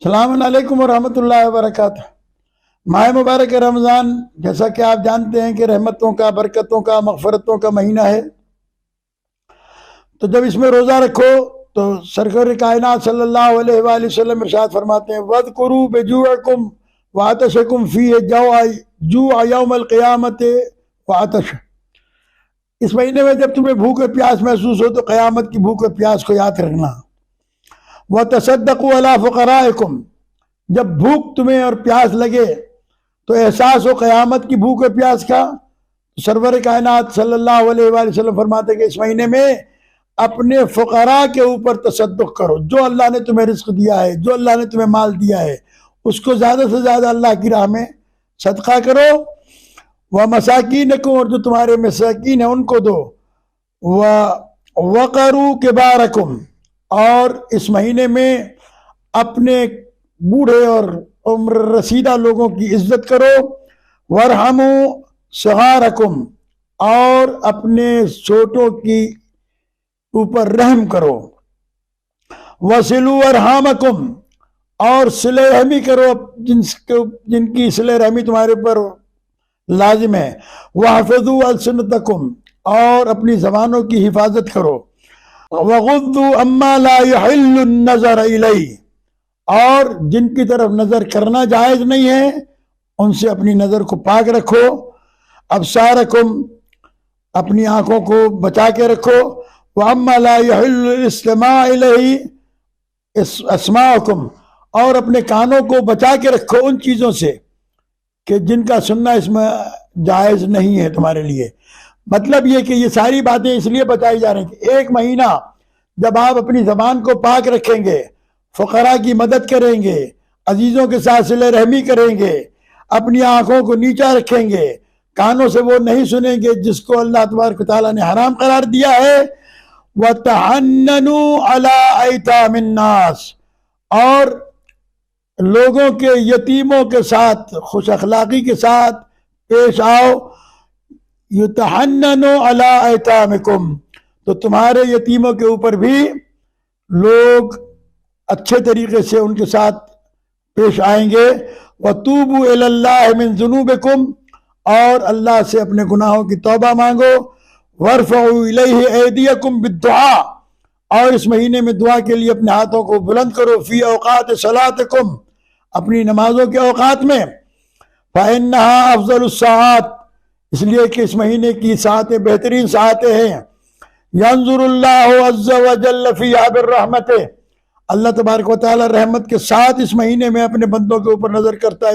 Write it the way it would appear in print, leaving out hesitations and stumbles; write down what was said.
السلام علیکم ورحمۃ اللہ وبرکاتہ۔ ماہ مبارک رمضان جیسا کہ آپ جانتے ہیں کہ رحمتوں کا، برکتوں کا، مغفرتوں کا مہینہ ہے۔ تو جب اس میں روزہ رکھو تو سرکار کائنات صلی اللہ علیہ وآلہ وسلم ارشاد فرماتے ہیں وَاذْكُرُوا بِجُوعِكُمْ وَعَطَشِكُمْ فِيهِ جُوعَ يَوْمَ الْقِيَامَةِ وَعَطَشَ۔ اس مہینے میں جب تمہیں بھوک اور پیاس محسوس ہو تو قیامت کی بھوک اور پیاس کو یاد رکھنا۔ وَتَصَدَّقُوا عَلَىٰ فُقَرَائِكُمْ، جب بھوک تمہیں اور پیاس لگے تو احساس ہو قیامت کی بھوک اور پیاس کا، سرور کائنات صلی اللہ علیہ وآلہ وسلم فرماتے ہیں کہ اس مہینے میں اپنے فقراء کے اوپر تصدق کرو۔ جو اللہ نے تمہیں رزق دیا ہے، جو اللہ نے تمہیں مال دیا ہے، اس کو زیادہ سے زیادہ اللہ کی راہ میں صدقہ کرو۔ وَمَسَاكِينَكُمْ، اور جو تمہارے مساکین ہیں ان کو دو۔ وَوَقَرُوا كِبَارَكُمْ، اور اس مہینے میں اپنے بوڑھے اور عمر رسیدہ لوگوں کی عزت کرو۔ وَارْحَمُوا صِغَارَكُمْ، اور اپنے چھوٹوں کی اوپر رحم کرو۔ وَصِلُوا أَرْحَامَكُمْ، اور صلہ رحمی کرو جن کی صلہ رحمی تمہارے اوپر لازم ہے۔ وَحْفِظُوا أَلْسِنَتَكُمْ، اور اپنی زبانوں کی حفاظت کرو۔ وَغُضُّوا عَمَّا لَا يَحِلُّ النَّظَرَ إِلَيْهِ، اور جن کی طرف نظر کرنا جائز نہیں ہے ان سے اپنی نظر کو پاک رکھو۔ ابصارکم، اپنی آنکھوں کو بچا کے رکھو۔ وَعَمَّا لَا يَحِلُّ الْإِسْتِمَاعِ إِلَيْهِ أَسْمَاعُكُمْ، اور اپنے کانوں کو بچا کے رکھو ان چیزوں سے کہ جن کا سننا اس میں جائز نہیں ہے تمہارے لیے۔ مطلب یہ کہ یہ ساری باتیں اس لیے بتائی جا رہی ہیں کہ ایک مہینہ جب آپ اپنی زبان کو پاک رکھیں گے، فقراء کی مدد کریں گے، عزیزوں کے ساتھ صلہ رحمی کریں گے، اپنی آنکھوں کو نیچا رکھیں گے، کانوں سے وہ نہیں سنیں گے جس کو اللہ تبارک و تعالیٰ نے حرام قرار دیا ہے۔ وَتَحَنَّنُوا عَلَىٰ أَيْتَامِ النَّاسِ، اور لوگوں کے یتیموں کے ساتھ خوش اخلاقی کے ساتھ پیش آؤ۔ یتحننوا علی ایتامکم، تو تمہارے یتیموں کے اوپر بھی لوگ اچھے طریقے سے ان کے ساتھ پیش آئیں گے۔ وَتُوبُوا إِلَى اللَّهِ مِن ذُنُوبِكُمْ، اور اللہ سے اپنے گناہوں کی توبہ مانگو۔ وَارْفَعُوا إِلَيْهِ أَيْدِيَكُمْ بِالدُّعَاء، اور اس مہینے میں دعا کے لیے اپنے ہاتھوں کو بلند کرو۔ فی اوقات صلاتکم، اپنی نمازوں کے اوقات میں۔ فإنها أفضل الساعات، اس لیے کہ اس مہینے کی ساعتیں بہترین ساعتیں ہیں۔ ينظر اللہ عز وجل فیہا بالرحمت، اللہ تبارک و تعالی رحمت کے ساتھ اس مہینے میں اپنے بندوں کے اوپر نظر کرتا ہے۔